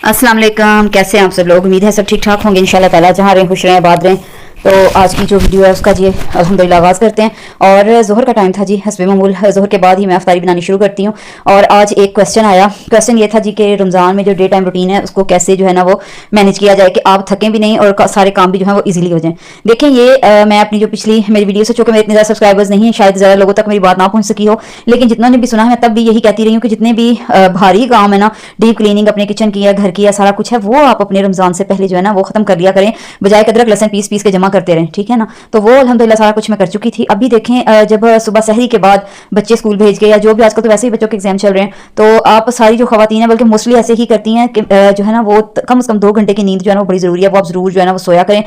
अस्सलाम वालेकुम। कैसे हैं आप सब लोग? उम्मीद है सब ठीक ठाक होंगे इंशाल्लाह ताला। जहाँ रहें खुश रहें आबाद रहें। तो आज की जो वीडियो है उसका जी अल्हम्दुलिल्लाह आगाज़ करते हैं। और ज़ोहर का टाइम था जी, हस्बे मामूल ज़ोहर के बाद ही मैं अफ्तारी बनानी शुरू करती हूँ। और आज एक क्वेश्चन आया। क्वेश्चन ये था जी कि रमज़ान में जो डे टाइम रूटीन है उसको कैसे जो है ना वो मैनेज किया जाए कि आप थकें भी नहीं और सारे काम भी जो है वो ईजिली हो जाएं। देखें ये मैं अपनी जो पिछली मेरी वीडियो से, चूँकि मेरे इतने ज़्यादा सब्सक्राइबर्स नहीं है, शायद ज़्यादा लोगों तक मेरी बात ना पहुँच सकी हो, लेकिन जितना ने भी सुना है मैं तब भी यही कहती रही हूँ कि जितने भी भारी काम है ना, डीप क्लीनिंग अपने किचन की या घर की या सारा कुछ है, वो आप अपने रमज़ान से पहले जो है ना वो खत्म कर लिया करें, बजाय अदरक लहसुन पीस पीस के जमा करते रहें। ठीक है ना? तो वो अल्हम्दुलिल्लाह सारा कुछ मैं कर चुकी थी। अभी देखें जब सुबह सहरी के बाद बच्चे स्कूल भेज के, या जो भी आजकल तो वैसे ही बच्चों के एग्जाम चल रहे हैं, तो आप सारी जो खवातीन है बल्कि मोस्टली ऐसे ही करती हैं कि जो है ना वो कम से कम 2 घंटे की नींद जो है ना वो बड़ी ज़रूरी है, वो आप ज़रूर जो है ना वो सोया करें।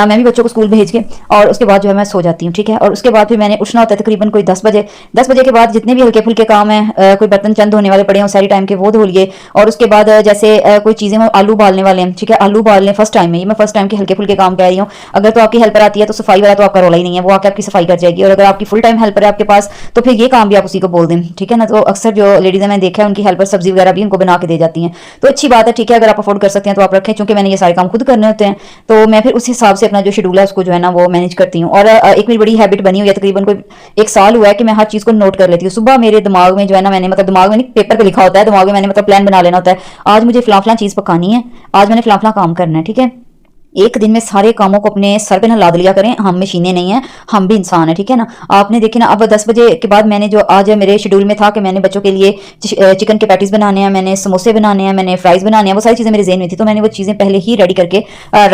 मैं भी बच्चों को स्कूल भेज के और उसके बाद जो है मैं सो जाती हूँ। ठीक है? और उसके बाद फिर मैंने उठना होता है तकरीबन कोई 10 बजे। 10 बजे के बाद जितने भी हल्के फुल्के काम है, कोई बर्तन चंद धोने वाले पड़े हों सारी टाइम के, वो धो लिए। और उसके बाद जैसे कोई चीज़ें आलू उबालने वाले हैं, ठीक है, आलू उबाल लें फर्स्ट टाइम में। ये मैं फर्स्ट टाइम के हल्के फुल्के काम कह रही हूँ। अगर तो आपकी हेल्पर आती है तो सफाई वाला तो आपका रोला ही नहीं है, वो आके आपकी सफाई कर जाएगी। और अगर आपकी फुल टाइम हेल्पर है आपके पास तो फिर ये काम भी आप उसी को बोल दें। ठीक है ना? तो अक्सर जो लेडीज़ हैं मैंने देखा है उनकी हेल्पर सब्जी वगैरह भी उनको बना के दे जाती हैं, तो अच्छी बात है। ठीक है? अगर आप अफोर्ड कर सकते हैं तो आप रखें, चूंकि मैंने ये सारे काम खुद करने होते हैं तो मैं फिर उस हिसाब से अपना जो शेड्यूल है उसको जो है ना वो मैनेज करती हूँ। और एक मेरी बड़ी हैबिट बनी हुई है, तकरीबन कोई 1 साल हुआ है कि मैं हर चीज़ को नोट कर लेती हूँ। सुबह मेरे दिमाग में जो है ना, मैंने मतलब दिमाग में नहीं, पेपर पे लिखा होता है, दिमाग में मैंने मतलब प्लान बना लेना होता है। आज मुझे फलां फलां चीज़ पकानी है, आज मैंने फलां फलां काम करना है। ठीक है? एक दिन में सारे कामों को अपने सर पे ना लाद लिया करें। हम मशीनें नहीं हैं, हम भी इंसान हैं। ठीक है ना? आपने देखे ना, अब 10 बजे के बाद मैंने जो आज मेरे शेड्यूल में था कि मैंने बच्चों के लिए चिकन के पैटीज बनाने हैं, मैंने समोसे बनाने हैं, मैंने फ्राइज बनाने हैं, वो सारी चीज़ें मेरे ज़हन में थी, तो मैंने वो चीज़ें पहले ही रेडी करके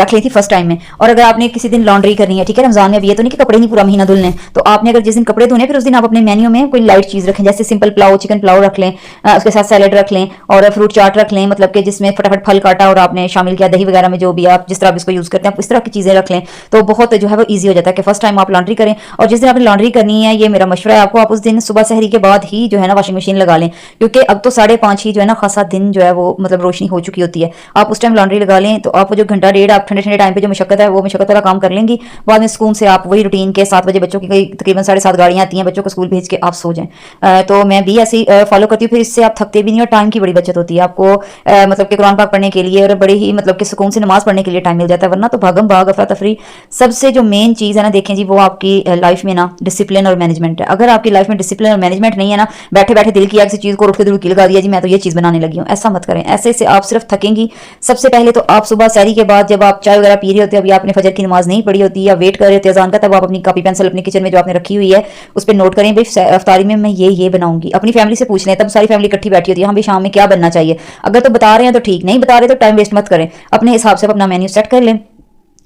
रख ली थी फर्स्ट टाइम में। और अगर आपने किसी दिन लॉन्ड्री करनी है, ठीक है, रमजान में भी ये तो नहीं कि कपड़े नहीं पूरा महीना धुलने, तो आपने अगर जिस दिन कपड़े धोने फिर उस दिन आप अपने मेन्यू में कोई लाइट चीज़ रखें, जैसे सिंपल पुलाव, चिकन पुलाव रख लें, उसके साथ सैलेड रख लें और फ्रूट चाट रख लें, मतलब कि जिसमें फटाफट फल काटा और आपने शामिल किया, दही वगैरह में जो भी आप जिस तरह आप इसको यूज़ करते हैं, आप इस तरह की चीज़ें रख लें तो बहुत जो है वो ईजी हो जाता है कि फर्स्ट टाइम आप लॉन्ड्री करें। और जिस दिन आपने लॉन्ड्री करनी है, ये मेरा मशवरा है आपको, आप उस दिन सुबह सहरी के बाद ही जो है ना वाशिंग मशीन लगा लें, क्योंकि अब तो 5:30 ही जो है ना खासा दिन जो है वो मतलब रोशनी हो चुकी होती है। आप उस टाइम लॉन्ड्री लगा लें तो आप जो घंटा डेढ़ आप ठंडे ठंडे टाइम पे जो मशक्कत है वो मशक्कत वाला काम कर लेंगी। बाद में सुकून से आप वही रूटीन के 7 बजे बच्चों की कई तकरीबन 7:30 गाड़ियाँ आती हैं, बच्चों को स्कूल भेज के आप सो जाएं। तो मैं भी ऐसे ही फॉलो करती हूँ। फिर इससे आप थकते भी नहीं और टाइम की बड़ी बचत होती है आपको, मतलब कि कुरान पाक पढ़ने के लिए और बड़े ही मतलब कि सुकून से नमाज पढ़ने के लिए टाइम मिल जाता है। वरना तो भागम भाग अफरा तफरी। सबसे जो मेन चीज़ है ना, देखें जी, वो आपकी लाइफ में ना डिसिप्लिन और मैनेजमेंट है। अगर आपकी लाइफ में डिसिप्लिन और मैनेजमेंट नहीं है ना, बैठे बैठे दिल किया किसी चीज़ को, उठ के दिल की लगा दिया जी मैं तो ये चीज़ बनाने लगी हूँ, ऐसा मत करें। ऐसे से आप सिर्फ थकेंगी। सबसे पहले तो आप सुबह सहरी के बाद जब आप चाय वगैरह पी रहे होते हैं, अभी आपने फजर की नमाज नहीं पढ़ी होती या वेट कर रहे होते अजान का, तब आप अपनी कॉपी पेंसिल अपनी किचन में जो आपने रखी हुई है उस पर नोट करें, भाई अफ्तारी में मैं ये बनाऊंगी। अपनी फैमिली से पूछ लें, तब सारी फैमिली इकट्ठी बैठी होती है, हाँ भाई शाम में क्या बनना चाहिए। अगर तो बता रहे हैं तो ठीक, नहीं बता रहे तो टाइम वेस्ट मत करें, अपने हिसाब से अपना मेन्यू सेट कर लें।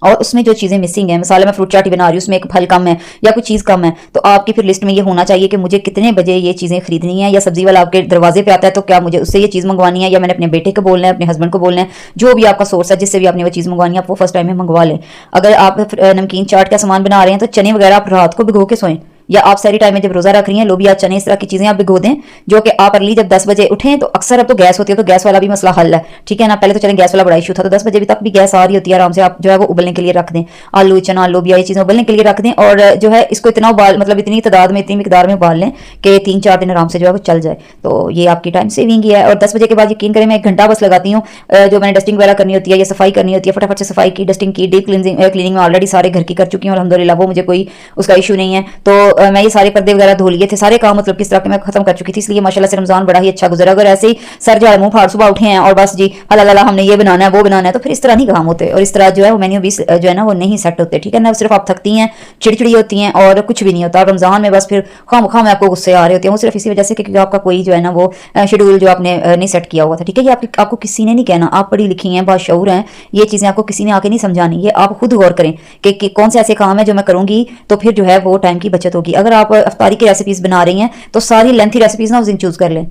और उसमें जो चीज़ें मिसिंग है, मिसाल मैं फ्रूट चाटी बना रही हूँ, उसमें एक फल कम है या कुछ चीज़ कम है, तो आपकी फिर लिस्ट में ये होना चाहिए कि मुझे कितने बजे ये चीज़ें खरीदनी है। या सब्जी वाला आपके दरवाजे पे आता है तो क्या मुझे उससे ये चीज़ मंगवानी है, या मैंने अपने बेटे को बोलना है, अपने हस्बैंड को बोलना है, जो भी आपका सोर्स है जिससे भी आपने वो चीज़ मंगवानी है, आप वो फर्स्ट टाइम में मंगवा लें। अगर आप नमकीन चाट का सामान बना रहे हैं तो चने वगैरह आप रात को भिगो के सोएं, या आप सारी टाइम में जब रोजा रख रही हैं लोबिया चने इस तरह की चीजें आप भिगो दें, जो कि आप अर्ली जब 10 बजे उठें तो अक्सर अब तो गैस होती है तो गैस वाला भी मसला हल है। ठीक है ना? पहले तो चलें गैस वाला बड़ा इशू था, तो 10 बजे भी तक भी गैस आ रही होती है, आराम से आप जो है वो उबलने के लिए रख दें। आलू चना लोबिया ये चीजें उबलने के लिए रख दें और जो है इसको इतना उबाल, मतलब इतनी तादाद में इतनी मिकदार में उबाल लें कि 3-4 दिन आराम से जो है वो चल जाए। तो ये आपकी टाइम सेविंग ही है। और 10 बजे के बाद यकीन करें मैं 1 घंटा बस लगाती हूँ, जो मैंने डस्टिंग वगैरह करनी होती है या सफाई करनी होती है, फटाफट से सफाई की, डस्टिंग की, डीप क्लीनिंग में ऑलरेडी सारे घर की कर चुकी हूँ अल्हम्दुलिल्लाह, वो मुझे कोई उसका इशू नहीं है। तो मैं ये सारे पर्दे वगैरह धो लिए थे, सारे काम मतलब किस तरह के मैं खत्म कर चुकी थी, इसलिए माशाल्लाह से रमजान बड़ा ही अच्छा गुजरा। अगर ऐसे ही सर जो मुंह फाड़ सुबह उठे हैं और बस जी अल्लाह हमने ये बनाना है वो बनाना है, तो फिर इस तरह नहीं काम होते और इस तरह जो है वो मेन्यू भी जो है ना वो नहीं सेट होते। ठीक है ना? सिर्फ आप थकती हैं, चिड़चिड़ी होती हैं और कुछ भी नहीं होता। रमजान में बस फिर खाम में आपको गुस्से आ रहे होते हैं, वो सिर्फ इसी वजह से क्योंकि आपका कोई जो है ना वो शेड्यूल जो आपने नहीं सेट किया हुआ था। ठीक है? ये आपको किसी ने नहीं कहना, आप पढ़ी लिखी हैं, बाशऊर हैं, ये चीज़ें आपको किसी ने आके नहीं समझानी, ये आप खुद गौर करें कि कौन से ऐसे काम है जो मैं करूंगी तो फिर जो है वो टाइम की बचत होगी। अगर आप अफ्तारी की रेसिपीज बना रही हैं तो सारी लेंथी रेसिपीज ना उस दिन चूज कर लें।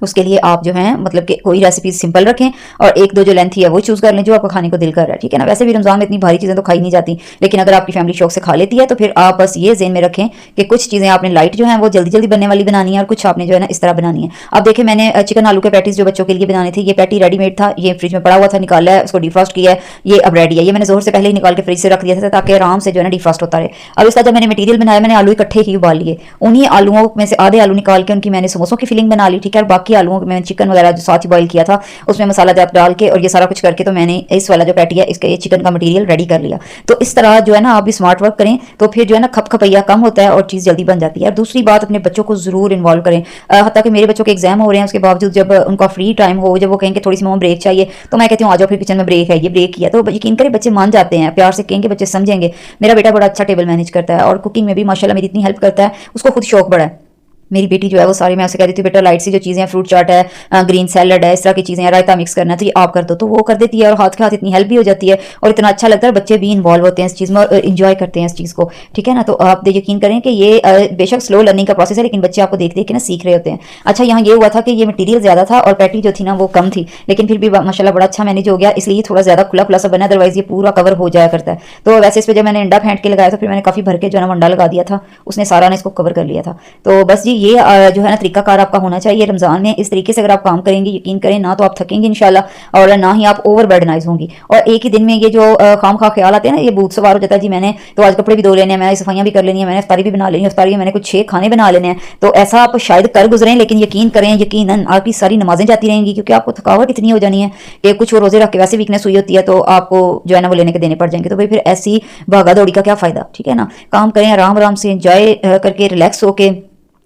उसके लिए आप जो है मतलब कि कोई रेसिपी सिंपल रखें और 1-2 जो लेंथी है वो चूज कर लें जो आपको खाने को दिल कर रहा है। ठीक है ना? वैसे भी रमजान में इतनी भारी चीज़ें तो खाई नहीं जाती, लेकिन अगर आपकी फैमिली शौक से खा लेती है तो फिर आप बस ये ज़हन में रखें कि कुछ चीज़ें आपने लाइट जो है वो जल्दी जल्दी बनने वाली बनानी है और कुछ आपने जो है ना इस तरह बनानी है। अब देखिए मैंने चिकन आलू के पैटीज जो बच्चों के लिए बनाने थे, ये पैटी रेडीमेड था, ये फ्रिज में पड़ा हुआ था, निकाला है, उसको डिफ्रॉस्ट किया है, ये अब रेडी है। ये मैंने जोर से पहले ही निकाल के फ्रिज से रख दिया था ताकि आराम से जो है ना डिफ्रॉस्ट होता रहे। अब इसका जब मैंने मटीरियल बनाया, मैंने आलू इकट्ठे ही उबाल लिए, उन्हीं आलूओं में से आधे आलू निकाल के उनकी मैंने समोसों की फिलिंग बना ली। ठीक है? और बाकी बाकी आलूओं में चिकन वगैरह जो साथ ही बॉईल किया था उसमें मसाला जात डाल के और ये सारा कुछ करके तो मैंने इस वाला जो पैटी है इसका ये चिकन का मटेरियल रेडी कर लिया। तो इस तरह जो है ना आप भी स्मार्ट वर्क करें तो फिर जो है ना खपखपैया कम होता है और चीज़ जल्दी बन जाती है। और दूसरी बात, अपने बच्चों को जरूर इन्वॉल्व करें। हत्ता कि मेरे बच्चों के एग्जाम हो रहे हैं उसके बावजूद जब उनका फ्री टाइम हो, जब वो कहेंगे थोड़ी सी मम्मा ब्रेक चाहिए, तो मैं कहती हूँ आ जाओ फिर किचन में ब्रेक है, ये ब्रेक किया। तो यकीन करें बच्चे मान जाते हैं, प्यार से कहेंगे बच्चे समझेंगे। मेरा बेटा बड़ा अच्छा टेबल मैनेज करता है और कुकिंग में भी माशाल्लाह मेरी इतनी हेल्प करता है, उसको खुद शौक बड़ा है। मेरी बेटी जो है वो सारी मैं उसे कहती थी बेटा लाइट सी जो चीज़ें हैं, फ्रूट चाट है, ग्रीन सैलड है, इस तरह की चीज़ें हैं, रायता मिक्स करना है तो ये आप कर दो, तो वो कर देती है और हाथ के हाथ इतनी हेल्प भी हो जाती है और इतना अच्छा लगता है। बच्चे भी इन्वॉल्व होते हैं इस चीज़ में और इन्जॉय करते हैं इस चीज़ को, ठीक है ना। तो आप यकीन करें कि ये बेशक स्लो लर्निंग का प्रोसेस है लेकिन बच्चे आपको देख देख के ना सीख रहे होते हैं। अच्छा, यहाँ ये हुआ था कि ये मटीरियल ज़्यादा था और पैटी जो थी ना वो कम थी, लेकिन फिर भी माशाल्लाह बड़ा अच्छा मैनेज हो गया, इसलिए थोड़ा ज़्यादा खुला खुला सा बना, अदरवाइज ये पूरा कवर हो जाया करता है। तो वैसे इस पर जब मैंने अंडा फेंट के लगाया तो फिर मैंने काफ़ी भर के जो है ना अंडा लगा दिया था, उसने सारा ने इसको कवर कर लिया था। तो बस जी ये जो है तरीकाकार आपका होना चाहिए रमजान में। इस तरीके से अगर आप काम करेंगे यकीन करें ना तो आप थकेंगे इंशाल्लाह और ना ही आप ओवर बर्डनाइज होंगी। और एक ही दिन में ये जो खाम खा ख्याल आते हैं ना, ये भूत सवार हो जाता है जी मैंने तो आज कपड़े भी धो लेने हैं, मैंने सफाइयां भी कर लेनी है, मैंने इफ्तारी भी बना लेनी है, इफ्तारी में मैंने कुछ 6 खाने बना लेने हैं। तो ऐसा आप शायद कर गुजरें, लेकिन यकीन करें यकीनन आपकी सारी नमाजें जाती रहेंगी, क्योंकि आपको थकावट इतनी हो जानी है कि कुछ वो रोजे रख के वैसे वीकनेस हुई होती है तो आपको जो है ना वो लेने के देने पड़ जाएंगे। तो भाई फिर ऐसी भागा दौड़ी का क्या फायदा, ठीक है ना। काम करें आराम आराम से, एंजॉय करके, रिलैक्स होके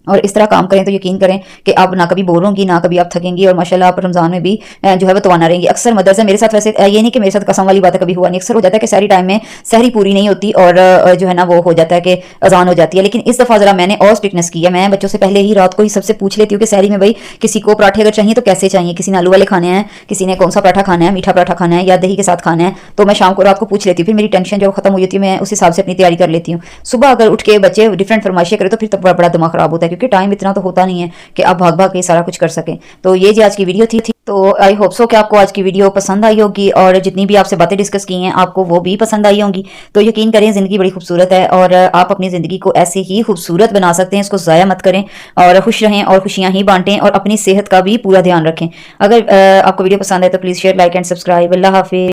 और इस तरह काम करें तो यकीन करें कि आप ना कभी बोर होंगी ना कभी आप थकेंगी और माशाल्लाह आप रमजान में भी जो है वो तवाना रहेंगी। अक्सर मदरसे से मेरे साथ, वैसे ये नहीं कि मेरे साथ कसम वाली बात कभी हुआ नहीं, अक्सर हो जाता है कि सहरी टाइम में सहरी पूरी नहीं होती और जो है ना वो हो जाता है कि अजान हो जाती है। लेकिन इस दफ़ा ज़रा मैंने और स्ट्रिक्टनेस की है, मैं बच्चों से पहले ही रात को ही सबसे पूछ लेती हूँ कि सहरी में भाई किसी को पराठे अगर चाहिए तो कैसे चाहिए, किसी ने आलू वाले खाने हैं, किसी ने कौन सा पराठा खाना है, मीठा पराठा खाना है या दही के साथ खाना है। तो मैं शाम को रात को पूछ लेती हूँ, फिर मेरी टेंशन जब खत्म हो जाती है मैं उस हिसाब से अपनी तैयारी कर लेती हूँ। सुबह अगर उठ के बच्चे डिफरेंट फरमाइशें करें तो फिर बड़ा दिमाग खराब होता है, क्योंकि टाइम इतना तो होता नहीं है कि आप भाग भाग के सारा कुछ कर सकें। तो ये जी आज की वीडियो थी। तो आई होप सो कि आपको आज की वीडियो पसंद आई होगी और जितनी भी आपसे बातें डिस्कस की हैं आपको वो भी पसंद आई होंगी। तो यकीन करें ज़िंदगी बड़ी खूबसूरत है और आप अपनी ज़िंदगी को ऐसे ही खूबसूरत बना सकते हैं, इसको ज़ाया मत करें और खुश रहें और खुशियाँ ही बांटें और अपनी सेहत का भी पूरा ध्यान रखें। अगर आपको वीडियो पसंद है तो please share, like and subscribe. अल्लाह हाफिज़।